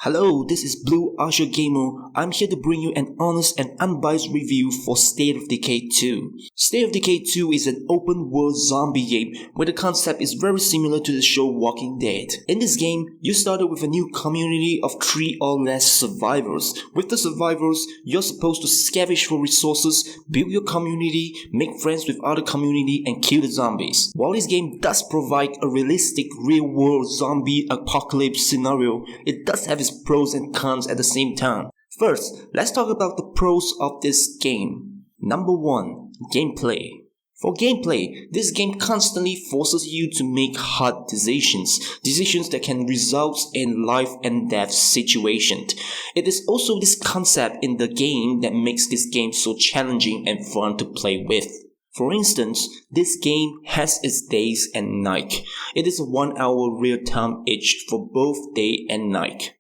Hello, this is Blue Usher Gamer. I'm here to bring you an honest and unbiased review for State of Decay 2. State of Decay 2 is an open world zombie game where the concept is very similar to the show Walking Dead. In this game, you started with a new community of 3 or less survivors. With the survivors, you're supposed to scavenge for resources, build your community, make friends with other community, and kill the zombies. While this game does provide a realistic real-world zombie apocalypse scenario, it does have its pros and cons at the same time. First, let's talk about the pros of this game. Number 1. Gameplay. For gameplay, this game constantly forces you to make hard decisions that can result in life and death situations. It is also this concept in the game that makes this game so challenging and fun to play with. For instance, this game has its days and night. It is a 1 hour real time each for both day and night.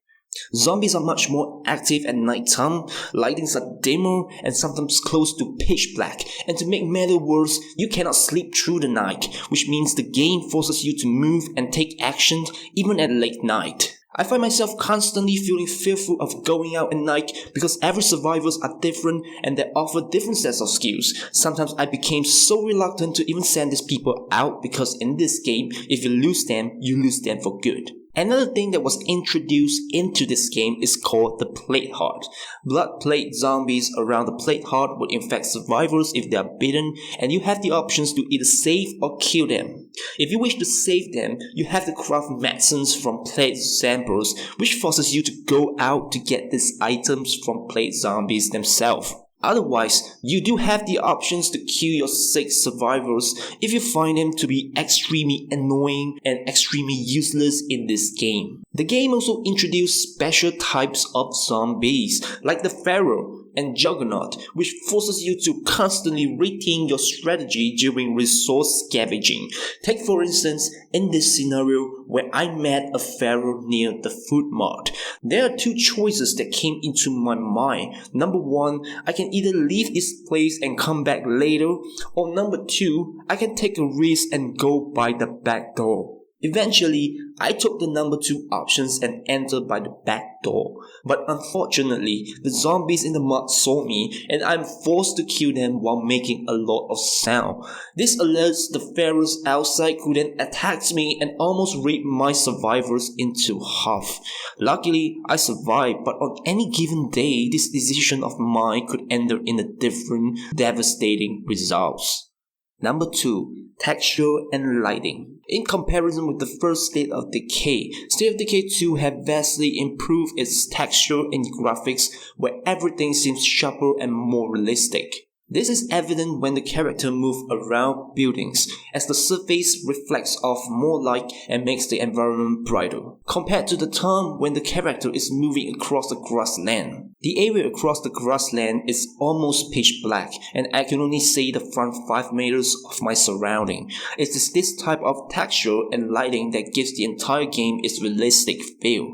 Zombies are much more active at night time, lightings are dimmer and sometimes close to pitch black, and to make matters worse, you cannot sleep through the night, which means the game forces you to move and take action even at late night. I find myself constantly feeling fearful of going out at night because every survivors are different and they offer different sets of skills. Sometimes I became so reluctant to even send these people out because in this game, if you lose them for good. Another thing that was introduced into this game is called the Plague Heart. Blood-plagued zombies around the Plague Heart will infect survivors if they are bitten, and you have the options to either save or kill them. If you wish to save them, you have to craft medicines from plague samples, which forces you to go out to get these items from plague zombies themselves. Otherwise, you do have the options to kill your 6 survivors if you find them to be extremely annoying and extremely useless in this game. The game also introduced special types of zombies like the Pharaoh and Juggernaut, which forces you to constantly rethink your strategy during resource scavenging. Take for instance, in this scenario where I met a Pharaoh near the food mart. There are 2 choices that came into my mind. Number 1, I can either leave this place and come back later, or number 2, I can take a risk and go by the back door. Eventually, I took the number 2 options and entered by the back door. But unfortunately, the zombies in the mud saw me and I'm forced to kill them while making a lot of sound. This alerts the pharaohs outside who then attacked me and almost ripped my survivors into half. Luckily, I survived, but on any given day, this decision of mine could end in a different, devastating results. Number 2. Texture and lighting. In comparison with the first State of Decay, State of Decay 2 have vastly improved its texture and graphics where everything seems sharper and more realistic. This is evident when the character moves around buildings, as the surface reflects off more light and makes the environment brighter, compared to the time when the character is moving across the grassland. The area across the grassland is almost pitch black, and I can only see the front 5 meters of my surrounding. It is this type of texture and lighting that gives the entire game its realistic feel.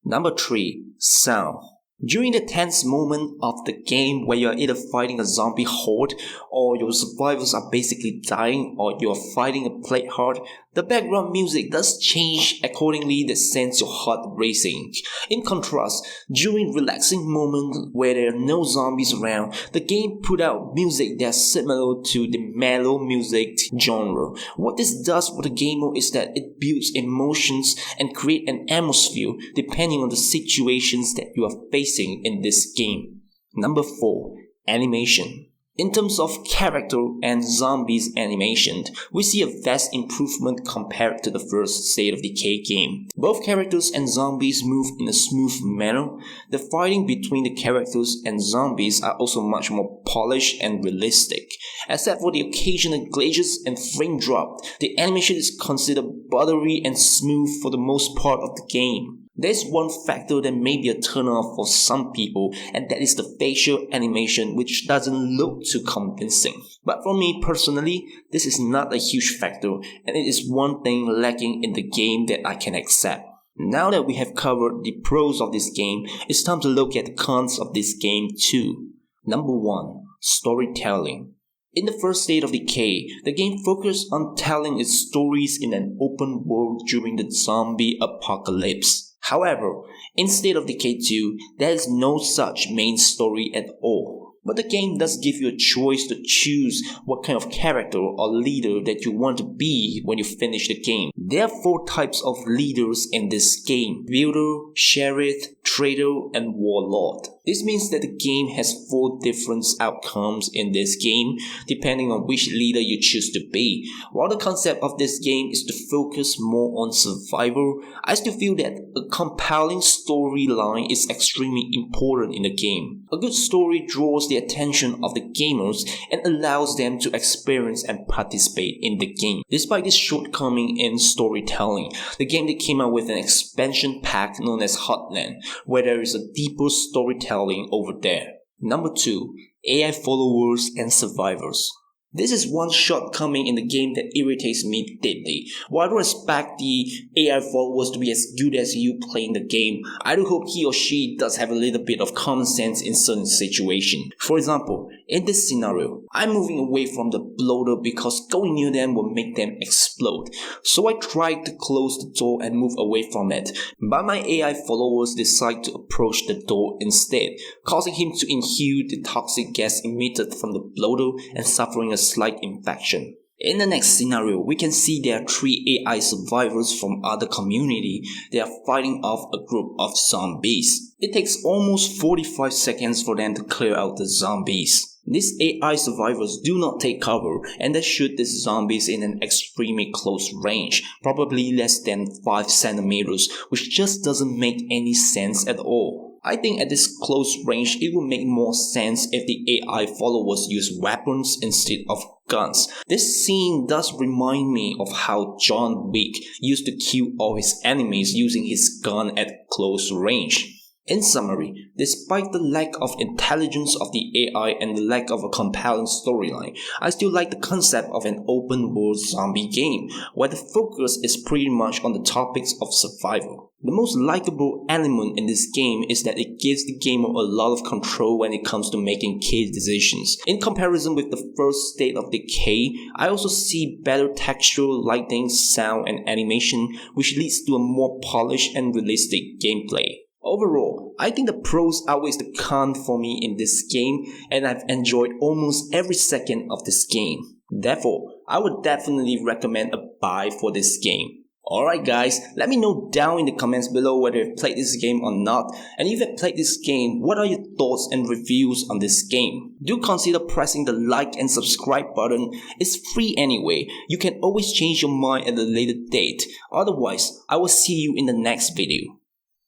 Number 3. Sound. During the tense moment of the game where you are either fighting a zombie horde or your survivors are basically dying or you are fighting a plague heart, the background music does change accordingly that sends your heart racing. In contrast, during relaxing moments where there are no zombies around, the game put out music that is similar to the mellow music genre. What this does for the gamer is that it builds emotions and creates an atmosphere depending on the situations that you are facing in this game. Number 4. Animation. In terms of character and zombies animation, we see a vast improvement compared to the first State of Decay game. Both characters and zombies move in a smooth manner. The fighting between the characters and zombies are also much more polished and realistic. Except for the occasional glitches and frame drop, the animation is considered buttery and smooth for the most part of the game. There's one factor that may be a turn-off for some people, and that is the facial animation, which doesn't look too convincing. But for me personally, this is not a huge factor, and it is one thing lacking in the game that I can accept. Now that we have covered the pros of this game, it's time to look at the cons of this game too. Number 1. Storytelling. In the first State of Decay, the game focused on telling its stories in an open world during the zombie apocalypse. However, in State of Decay 2, there is no such main story at all. But the game does give you a choice to choose what kind of character or leader that you want to be when you finish the game. There are 4 types of leaders in this game: Builder, Sheriff, Trader, and Warlord. This means that the game has 4 different outcomes in this game, depending on which leader you choose to be. While the concept of this game is to focus more on survival, I still feel that a compelling storyline is extremely important in the game. A good story draws the attention of the gamers and allows them to experience and participate in the game. Despite this shortcoming in storytelling, the game that came out with an expansion pack known as Hotland, where there is a deeper storytelling over there. Number 2. AI followers and survivors. This is one shortcoming in the game that irritates me deeply. While I don't expect the AI followers to be as good as you playing the game, I do hope he or she does have a little bit of common sense in certain situations. For example, in this scenario, I'm moving away from the bloater because going near them will make them explode. So I tried to close the door and move away from it, but my AI followers decide to approach the door instead, causing him to inhale the toxic gas emitted from the bloater and suffering a slight infection. In the next scenario, we can see there are 3 AI survivors from other community. They are fighting off a group of zombies. It takes almost 45 seconds for them to clear out the zombies. These AI survivors do not take cover and they shoot these zombies in an extremely close range, probably less than 5 centimeters, which just doesn't make any sense at all. I think at this close range it would make more sense if the AI followers use weapons instead of guns. This scene does remind me of how John Wick used to kill all his enemies using his gun at close range. In summary, despite the lack of intelligence of the AI and the lack of a compelling storyline, I still like the concept of an open-world zombie game, where the focus is pretty much on the topics of survival. The most likable element in this game is that it gives the gamer a lot of control when it comes to making key decisions. In comparison with the first State of Decay, I also see better texture, lighting, sound, and animation, which leads to a more polished and realistic gameplay. Overall, I think the pros outweighs the cons for me in this game, and I've enjoyed almost every second of this game. Therefore, I would definitely recommend a buy for this game. Alright guys, let me know down in the comments below whether you've played this game or not, and if you've played this game, what are your thoughts and reviews on this game? Do consider pressing the like and subscribe button. It's free anyway. You can always change your mind at a later date. Otherwise, I will see you in the next video.